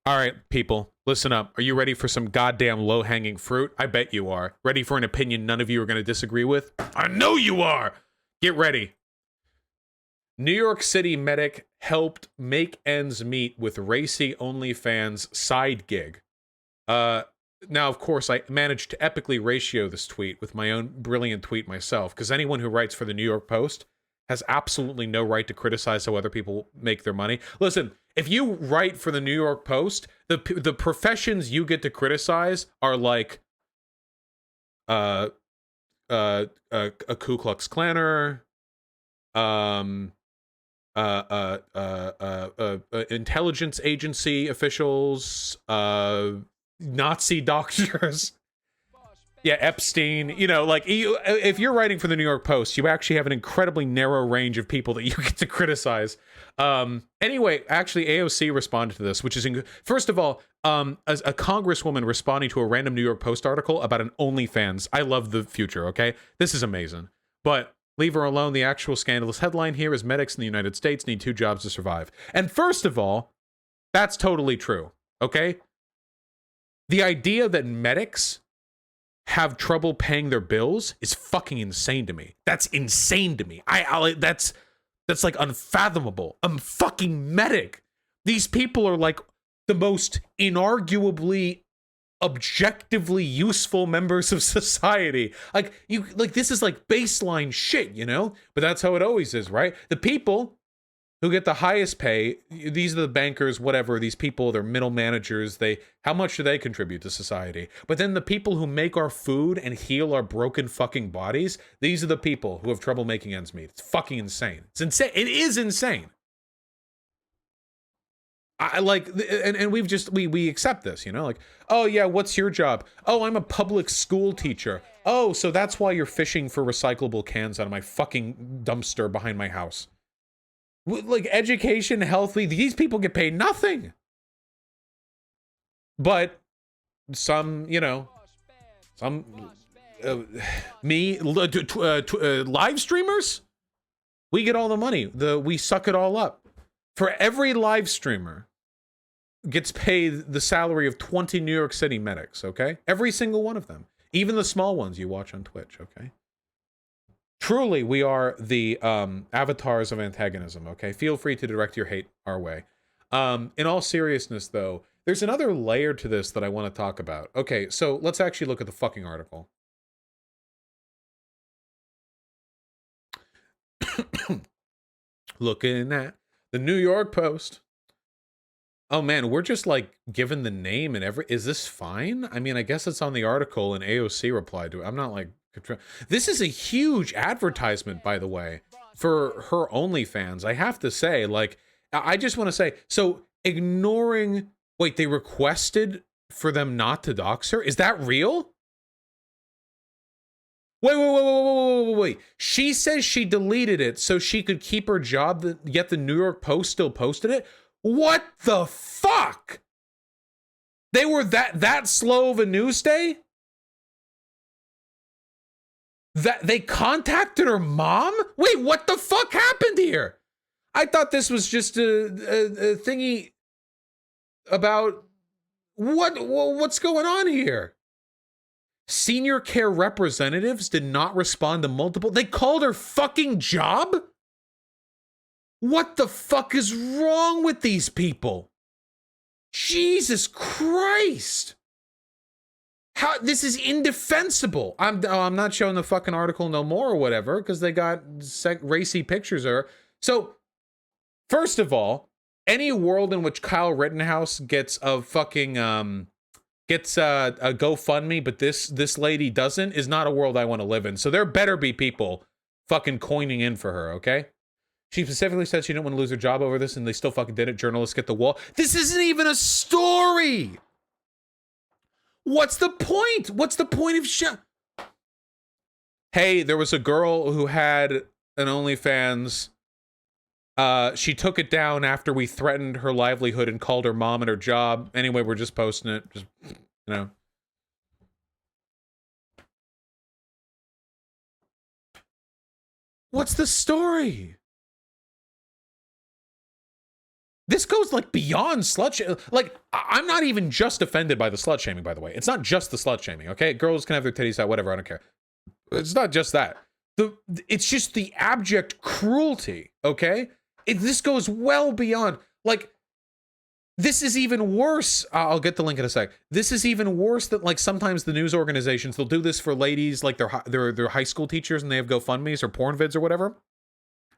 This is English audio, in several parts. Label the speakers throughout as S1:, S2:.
S1: All right, people, listen up. Are you ready for some goddamn low-hanging fruit? I bet you are. Ready for an opinion none of you are going to disagree with? I know you are! Get ready. New York City medic helped make ends meet with racy OnlyFans side gig. Now, of course, I managed to epically ratio this tweet with my own brilliant tweet myself, because anyone who writes for the New York Post has absolutely no right to criticize how other people make their money. Listen, if you write for the New York Post, the professions you get to criticize are like a Ku Klux Klanner, intelligence agency officials, Nazi doctors. Yeah, Epstein, you know, like, if you're writing for the New York Post, you actually have an incredibly narrow range of people that you get to criticize. Anyway, actually, AOC responded to this, which is, first of all, as a congresswoman responding to a random New York Post article about an OnlyFans. I love the future, okay? This is amazing. But leave her alone. The actual scandalous headline here is medics in the United States need 2 jobs to survive. And first of all, that's totally true, okay? The idea that medics have trouble paying their bills is fucking insane to me. That's insane to me. That's like unfathomable. I'm fucking medic. These people are like the most inarguably, objectively useful members of society. Like this is like baseline shit, you know? But that's how it always is, right? The people who get the highest pay, these are the bankers, whatever, these people, they're middle managers, how much do they contribute to society? But then the people who make our food and heal our broken fucking bodies, these are the people who have trouble making ends meet. It's fucking insane. It's insane. It is insane. And we accept this, you know, like, oh yeah, what's your job? Oh, I'm a public school teacher. Oh, so that's why you're fishing for recyclable cans out of my fucking dumpster behind my house. Like, education, healthy, these people get paid nothing. But some, you know, live streamers, we get all the money. We suck it all up. For every live streamer gets paid the salary of 20 New York City medics, okay? Every single one of them. Even the small ones you watch on Twitch, okay? Truly, we are the avatars of antagonism, okay? Feel free to direct your hate our way. In all seriousness, though, there's another layer to this that I want to talk about. Okay, so let's actually look at the fucking article. Looking at the New York Post. Oh man, we're just like given the name and is this fine? I mean, I guess it's on the article and AOC replied to it. I'm not like, this is a huge advertisement, by the way, for her OnlyFans. I have to say, like, I just want to say, so ignoring, wait, they requested for them not to dox her? Is that real? Wait. She says she deleted it so she could keep her job, yet the New York Post still posted it? What the fuck? They were that slow of a news day? That they contacted her mom? Wait, what the fuck happened here? I thought this was just a thingy about what's going on here? Senior care representatives did not respond to multiple. They called her fucking job? What the fuck is wrong with these people? Jesus Christ. How, this is indefensible. I'm not showing the fucking article no more or whatever because they got racy pictures of her. So, first of all, any world in which Kyle Rittenhouse gets a fucking a GoFundMe, but this lady doesn't, is not a world I want to live in. So there better be people fucking coining in for her, okay? She specifically said she didn't want to lose her job over this, and they still fucking did it. Journalists get the wall. This isn't even a story. What's the point? What's the point of shit? Hey, there was a girl who had an OnlyFans. She took it down after we threatened her livelihood and called her mom and her job. Anyway, we're just posting it. Just, you know. What's the story? This goes like beyond slut like, I'm not even just offended by the slut shaming, by the way. It's not just the slut shaming, okay? Girls can have their titties out, whatever, I don't care. It's not just that. It's just the abject cruelty, okay? This goes well beyond, like, this is even worse. I'll get the link in a sec. This is even worse than, like, sometimes the news organizations, they'll do this for ladies, like they're high school teachers and they have GoFundMes or porn vids or whatever.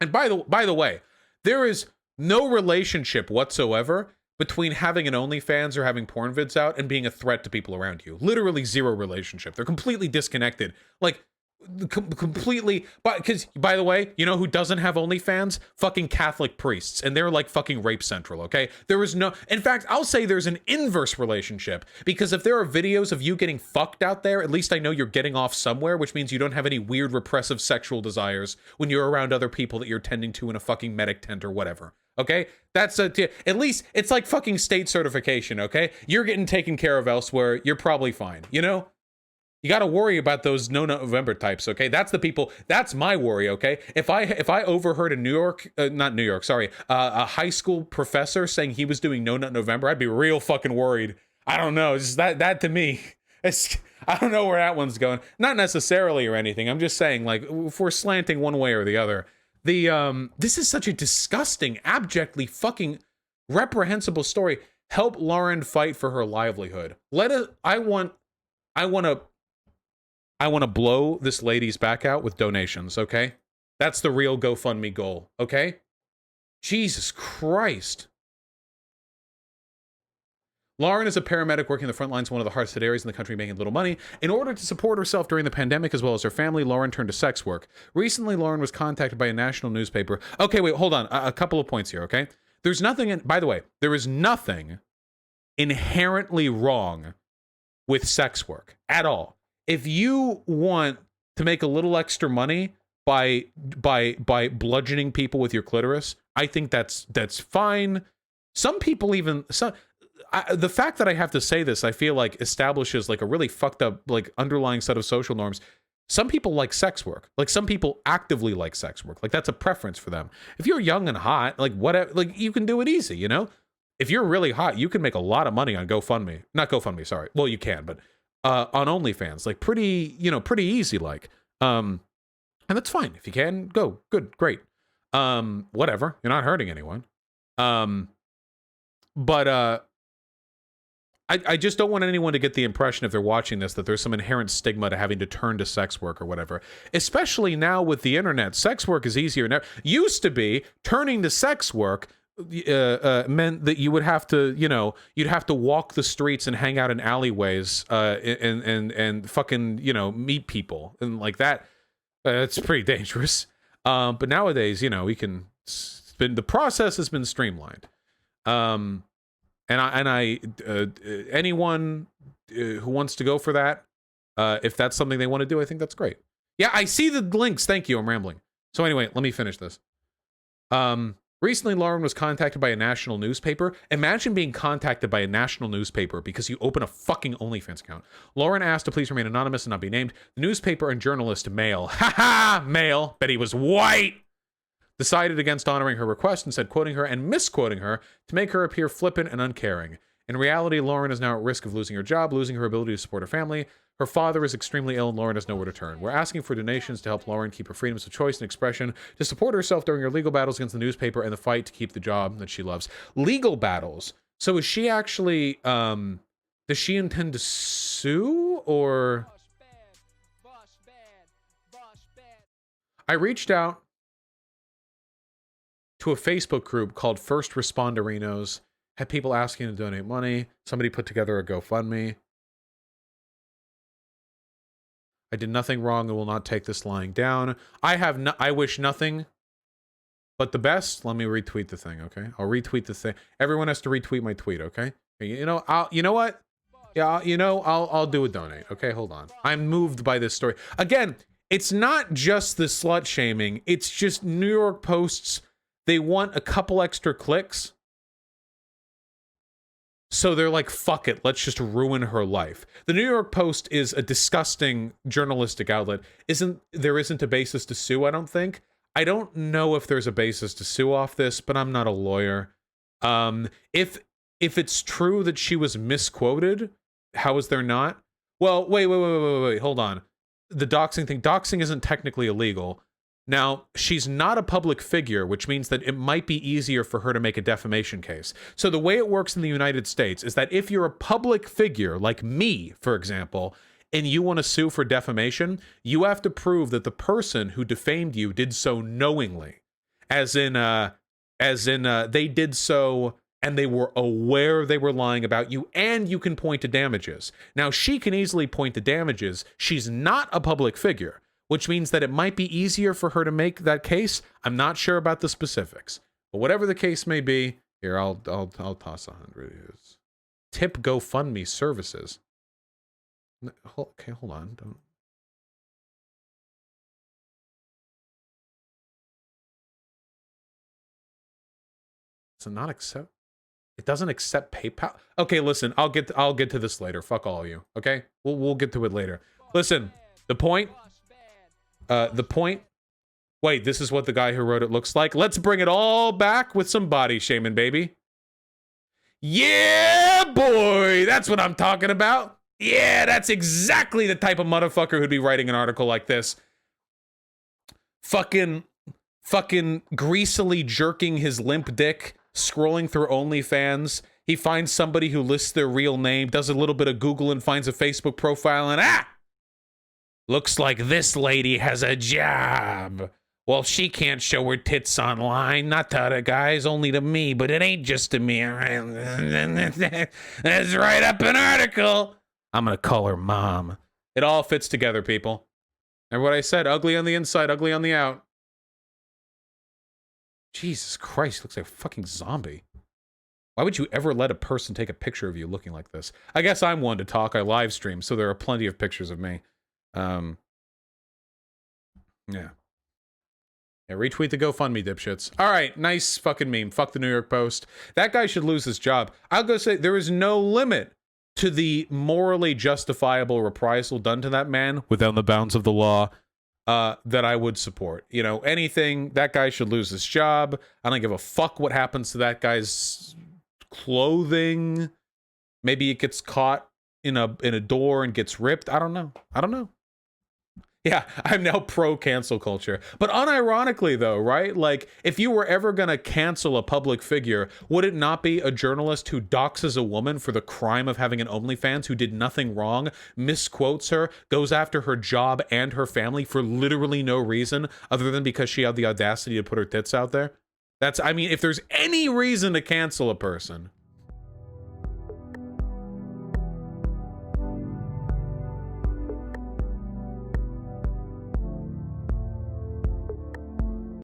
S1: And by the way, there is no relationship whatsoever between having an OnlyFans or having porn vids out and being a threat to people around you. Literally zero relationship. They're completely disconnected. Like, completely. But because, by the way, you know who doesn't have OnlyFans? Fucking Catholic priests, and they're like fucking Rape Central, okay? There is no, in fact, I'll say there's an inverse relationship, because if there are videos of you getting fucked out there, at least I know you're getting off somewhere, which means you don't have any weird repressive sexual desires when you're around other people that you're tending to in a fucking medic tent or whatever. Okay, that's at least it's like fucking state certification. Okay, you're getting taken care of elsewhere. You're probably fine. You know, you got to worry about those no November types. Okay, that's the people. That's my worry. Okay, if I overheard a high school professor saying he was doing no November, I'd be real fucking worried. I don't know. Just that to me, I don't know where that one's going. Not necessarily or anything. I'm just saying, like, if we're slanting one way or the other. This is such a disgusting, abjectly fucking reprehensible story. Help Lauren fight for her livelihood. I want to blow this lady's back out with donations, okay? That's the real GoFundMe goal, okay? Jesus Christ. Lauren is a paramedic working the front lines in one of the hardest hit areas in the country, making little money. In order to support herself during the pandemic as well as her family, Lauren turned to sex work. Recently, Lauren was contacted by a national newspaper. Okay, wait, hold on. A couple of points here, okay? There's nothing, by the way, there is nothing inherently wrong with sex work at all. If you want to make a little extra money by bludgeoning people with your clitoris, I think that's fine. Some people even... the fact that I have to say this, I feel like establishes like a really fucked up like underlying set of social norms. Some people like sex work. Like some people actively like sex work. Like that's a preference for them. If you're young and hot, like whatever, like you can do it easy, you know? If you're really hot, you can make a lot of money on GoFundMe. Not GoFundMe, sorry. Well, you can, but on OnlyFans, like pretty easy like. And that's fine. If you can, go. Good, great. Whatever. You're not hurting anyone. But I just don't want anyone to get the impression if they're watching this that there's some inherent stigma to having to turn to sex work or whatever. Especially now with the internet, sex work is easier now. Used to be turning to sex work meant that you would have to, you'd have to walk the streets and hang out in alleyways and fucking, meet people and like that. It's pretty dangerous. But nowadays, we can. The process has been streamlined. Anyone who wants to go for that, if that's something they want to do, I think that's great. Yeah, I see the links. Thank you. I'm rambling. So anyway, let me finish this. Recently, Lauren was contacted by a national newspaper. Imagine being contacted by a national newspaper because you open a fucking OnlyFans account. Lauren asked to please remain anonymous and not be named. The newspaper and journalist, male, male, bet he was white, decided against honoring her request and said quoting her and misquoting her to make her appear flippant and uncaring. In reality, Lauren is now at risk of losing her job, losing her ability to support her family. Her father is extremely ill and Lauren has nowhere to turn. We're asking for donations to help Lauren keep her freedoms of choice and expression, to support herself during her legal battles against the newspaper and the fight to keep the job that she loves. Legal battles. So is she actually, does she intend to sue or? I reached out to a Facebook group called First Responderinos, had people asking to donate money. Somebody put together a GoFundMe. I did nothing wrong and will not take this lying down. I wish nothing but the best. Let me retweet the thing, okay? I'll retweet the thing. Everyone has to retweet my tweet, okay? You know what? Yeah, I'll do a donate. Okay, hold on. I'm moved by this story. Again, it's not just the slut shaming. It's just New York Post's. They want a couple extra clicks. So they're like, fuck it, let's just ruin her life. The New York Post is a disgusting journalistic outlet. There isn't a basis to sue, I don't think. I don't know if there's a basis to sue off this, but I'm not a lawyer. If it's true that she was misquoted, how is there not? Well, wait, hold on. The doxing thing, doxing isn't technically illegal. Now, she's not a public figure, which means that it might be easier for her to make a defamation case. So the way it works in the United States is that if you're a public figure, like me, for example, and you want to sue for defamation, you have to prove that the person who defamed you did so knowingly. As in, they did so and they were aware they were lying about you, and you can point to damages. Now, she can easily point to damages. She's not a public figure, which means that it might be easier for her to make that case. I'm not sure about the specifics, but whatever the case may be, here, I'll toss 100. Tip GoFundMe services. Okay, hold on. Don't. Does it not accept? It doesn't accept PayPal. Okay, listen, I'll get to this later. Fuck all of you. Okay, we'll get to it later. Listen, the point. Wait, this is what the guy who wrote it looks like. Let's bring it all back with some body shaming, baby. Yeah, boy, that's what I'm talking about. Yeah, that's exactly the type of motherfucker who'd be writing an article like this. Fucking greasily jerking his limp dick, scrolling through OnlyFans. He finds somebody who lists their real name, does a little bit of Google and finds a Facebook profile, and looks like this lady has a job. Well, she can't show her tits online, not to other guys, only to me, but it ain't just to me. Let's write up an article. I'm gonna call her mom. It all fits together, people. And what I said, ugly on the inside, ugly on the out. Jesus Christ, looks like a fucking zombie. Why would you ever let a person take a picture of you looking like this? I guess I'm one to talk. I live stream, so there are plenty of pictures of me. Yeah. Yeah, retweet the GoFundMe, dipshits. All right, nice fucking meme. Fuck the New York Post. That guy should lose his job. I'll go say there is no limit to the morally justifiable reprisal done to that man within the bounds of the law that I would support. You know, anything, that guy should lose his job. I don't give a fuck what happens to that guy's clothing. Maybe it gets caught in a door and gets ripped. I don't know. Yeah, I'm now pro cancel culture. But unironically though, right? Like, if you were ever gonna cancel a public figure, would it not be a journalist who doxes a woman for the crime of having an OnlyFans, who did nothing wrong, misquotes her, goes after her job and her family for literally no reason other than because she had the audacity to put her tits out there? I mean, if there's any reason to cancel a person,